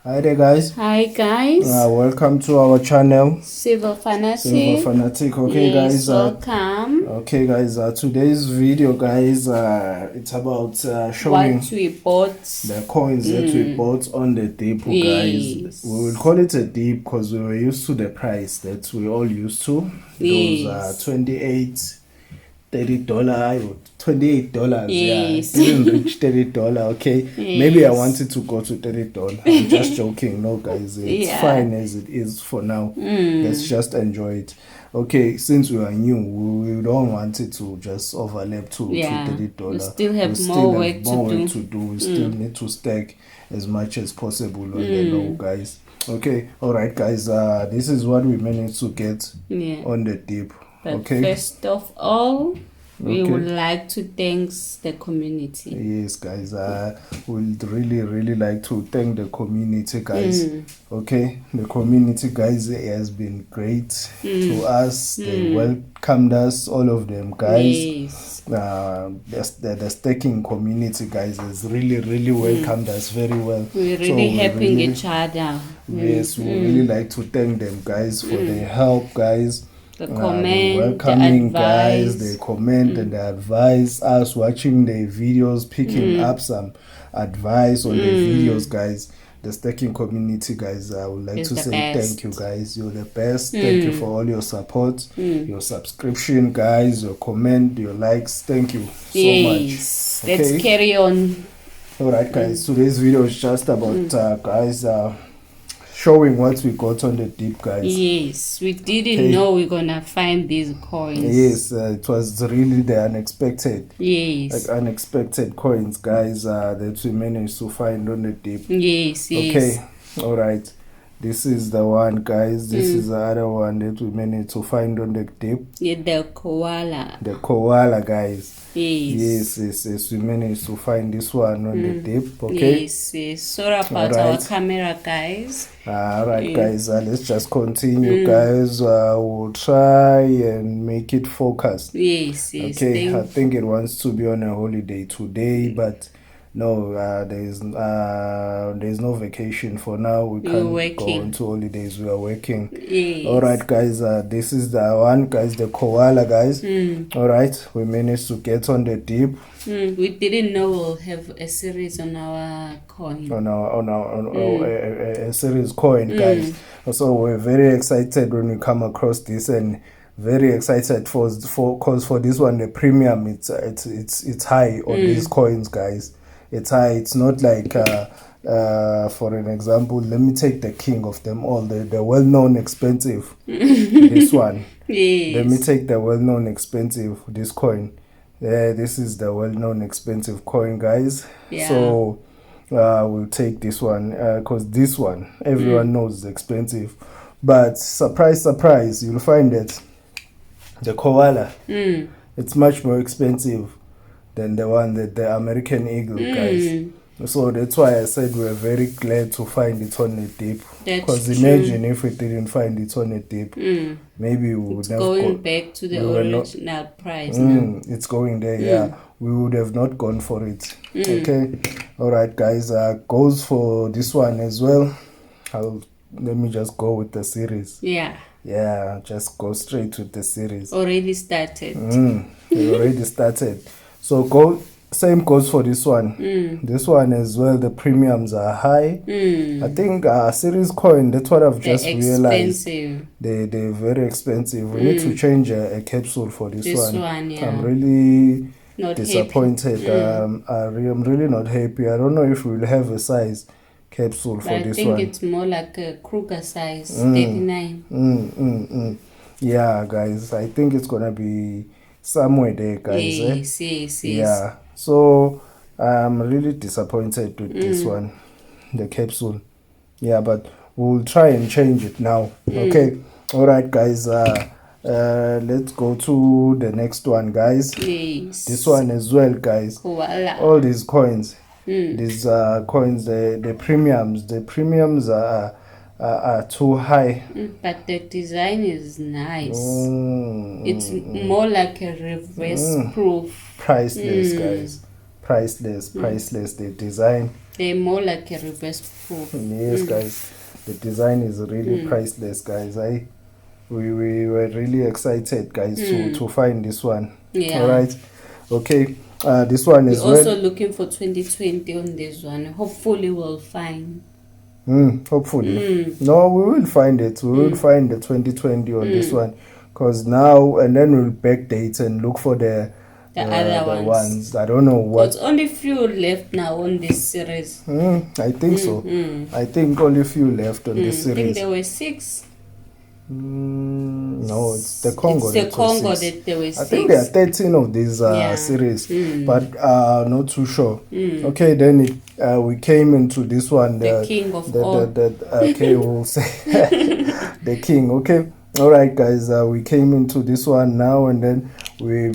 Hi there, guys. Hi guys. Welcome to our channel, Silver Fanatic. Silver Fanatic. Okay, yes, guys. welcome. Okay, guys. Today's video, guys, it's about showing What we bought. the coins that we bought on the dip, guys. Yes. We will call it a dip because we were used to the price that we all used to. Those $28, $30, $28. Yes. Yeah, it didn't reach $30. Okay, Yes. maybe I wanted to go to $30. I'm just joking. No, guys, it's fine as it is for now. Let's just enjoy it. Okay, since we are new, we don't want it to just overlap to $30. We still have more work to do. We still need to stack as much as possible on the low, guys. Okay, all right, guys. This is what we managed to get on the dip. But first of all, we would like to thank the community. Yes, guys. We'd really like to thank the community, guys. Okay, the community, guys, has been great to us. They welcomed us, all of them, guys. Yes. The staking community, guys, has really welcomed us very well. We're really helping each other. Yes, we really like to thank them, guys, for their help, guys. The comment, welcoming, the advice. guys, they comment and they advise us, watching their videos, picking up some advice on the videos, guys. The staking community, guys, I would like to say thank you, guys. You're the best. Thank you for all your support, your subscription, guys, your comment, your likes. Thank you so much. Okay? Let's carry on. All right, guys. Today's video is just about guys showing what we got on the dip, guys. Yes, we didn't know we're gonna find these coins. Yes, it was really the unexpected. Yes, like unexpected coins, guys, that we managed to find on the dip. Yes. Okay, all right. This is the one, guys. This is the other one that we managed to find on the dip. Yeah, the koala. The koala, guys. Yes. Yes. We managed to find this one on the dip. Okay. Yes. Sorry about our camera, guys. Alright, guys. Let's just continue, guys. We'll try and make it focused. Yes. Okay. I think it wants to be on a holiday today, but no, there's no vacation for now. We can't go on to holidays. We are working. Yes. All right, guys. This is the one, guys. The koala, guys. All right, we managed to get on the dip. We didn't know we'll have a series on our coin. On a series coin, guys. So we're very excited when we come across this, and very excited for this one. The premium, it's high on these coins, guys. It's high. It's not like for an example, let me take the king of them all, the well-known expensive this one. Yes. Let me take the well-known expensive, this coin. This is the well-known expensive coin, guys. So we'll take this one because this one everyone knows is expensive, but surprise, you'll find that the koala it's much more expensive than the one that the American eagle, guys. So that's why I said we're very glad to find it on the dip. Because imagine if we didn't find it on the dip, maybe we would have going back to the original price. It's going there, yeah. We would have not gone for it. Okay, all right, guys. Goes for this one as well. Let me just go with the series. Yeah, just go straight with the series. Already started. It already started. So same goes for this one. This one as well, the premiums are high. I think series coin, that's what I've just realized. They're very expensive. We need to change a capsule for this one. I'm really not disappointed. I'm really not happy. I don't know if we'll have a size capsule for this one. I think it's more like a Kruger size, 39. Yeah, guys, I think it's gonna be somewhere there, guys. Yes. Yeah, so I'm really disappointed with this one, the capsule. Yeah, but we'll try and change it now. Okay, all right, guys. Let's go to the next one, guys. This one as well, guys. All these coins, these coins, the premiums are too high. But the design is nice. It's more like a reverse proof. Priceless, guys. Priceless. The design They're more like a reverse proof. Yes, guys. The design is really priceless, guys. We were really excited, guys, to find this one. Yeah. All right. Okay. This one is we're also looking for 2020 on this one. Hopefully we'll find. Hopefully. No, we will find it. We will find the 2020 on this one. Because now, and then we'll backdate and look for the other ones. I don't know what. There's only few left now on this series. I think so. I think only few left on this series. I think there were 6. No, it's the Congo. It's the Congo that there were 6. I think there are 13 of these series, but not too sure. Okay, then we came into this one. The king of all. Okay, we'll say the king. Okay, all right, guys. We came into this one now, and then we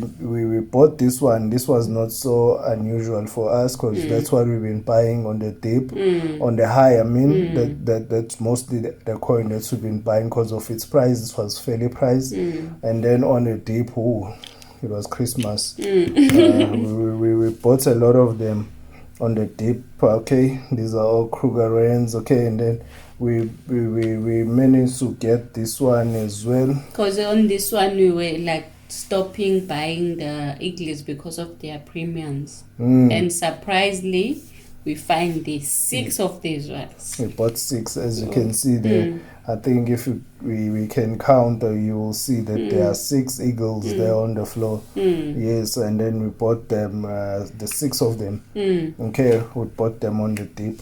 bought this one. This was not so unusual for us because that's what we've been buying on the dip, on the high. I mean, that's mostly the coin that we've been buying because of its price. This was fairly priced, and then on the dip, it was Christmas. We bought a lot of them on the dip. Okay, these are all Krugerrands. Okay, and then we managed to get this one as well. Because on this one we were like stopping buying the Eagles because of their premiums, and surprisingly we find these 6 of these ones. We bought 6, as you can see there. I think if we can count, you will see that there are 6 eagles there on the floor. Yes, and then we bought them, the 6 of them. Okay, we bought them on the dip.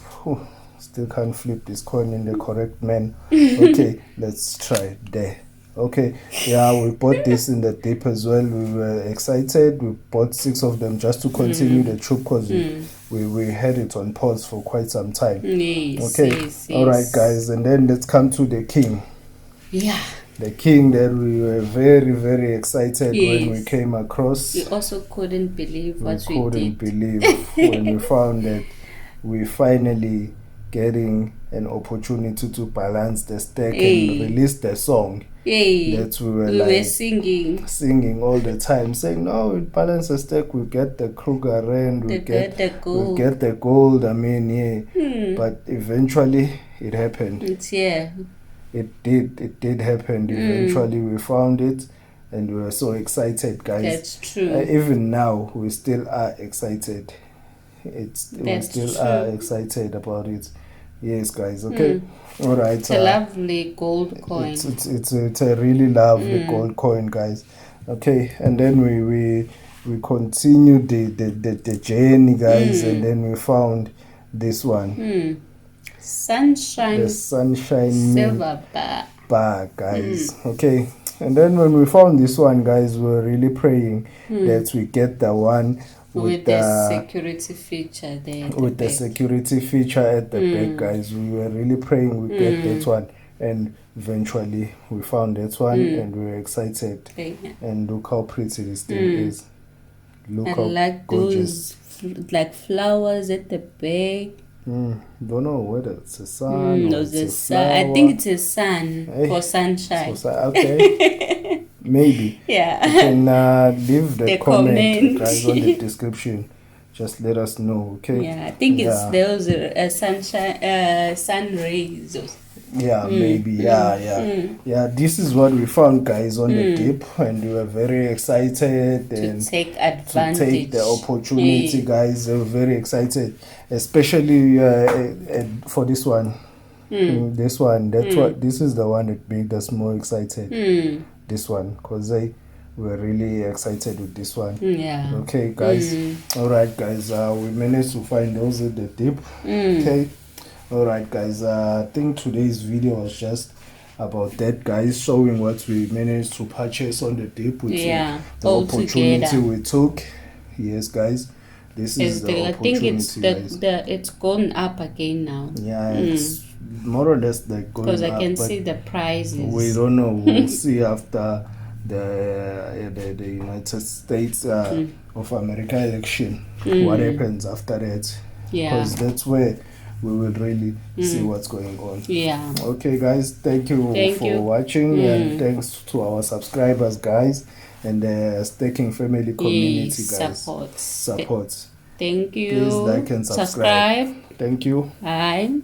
Still can't flip this coin in the correct manner. Okay, let's try there. Okay, yeah, we bought this in the dip as well. We were excited. We bought 6 of them just to continue the troop because we had it on pause for quite some time. Yes, okay, yes. All right, guys, and then let's come to the king. Yeah. The king that we were very, very excited when we came across. We also couldn't believe what we did. We couldn't believe when we found that we finally getting an opportunity to balance the stack and release the song. That we were singing all the time, saying no, we balance the stack, we get the Krugerrand, we get the gold. I mean, but eventually it happened. It did happen. Eventually we found it, and we were so excited, guys. That's true. Even now we still are excited. We still are excited about it. Yes, guys. Okay. All right. It's a lovely gold coin. It's a really lovely gold coin, guys. Okay, and then we continued the journey, guys, and then we found this one. Sunshine. The sunshine silver bar, guys. Okay, and then when we found this one, guys, we were really praying that we get the one with the security feature there. With the security feature at the back, guys. We were really praying we get that one, and eventually we found that one, and we were excited. And look how pretty this thing is. Look how like gorgeous. Those like flowers at the back. Don't know whether it's a sun or it's a sun. I think it's a sun for sunshine. Okay. Maybe. Yeah. You can leave the comment, guys, on the description. Just let us know, okay? Yeah, I think it's those sunshine, sun rays. Yeah, maybe. Yeah, this is what we found, guys, on the dip, and we were very excited to take advantage, to take the opportunity, guys. We were very excited, especially for this one. This one, this is the one that made us more excited. This one, because we're really excited with this one. Yeah. Okay, guys. All right, guys. We managed to find those at the dip. Okay. All right, guys. I think today's video was just about that, guys, showing what we managed to purchase on the dip with the opportunity we took. Yes, guys. This is the opportunity. I think it's gone up again now. Yeah, it's more or less like going up. Because I can see the prices. We don't know. We'll see after the United States of America election. What happens after that? Yeah. Because that's where we will really see what's going on. Yeah. Okay, guys. Thank you for watching, and thanks to our subscribers, guys, and the staking family community, guys. Support. Thank you. Please like and subscribe. Thank you. Bye.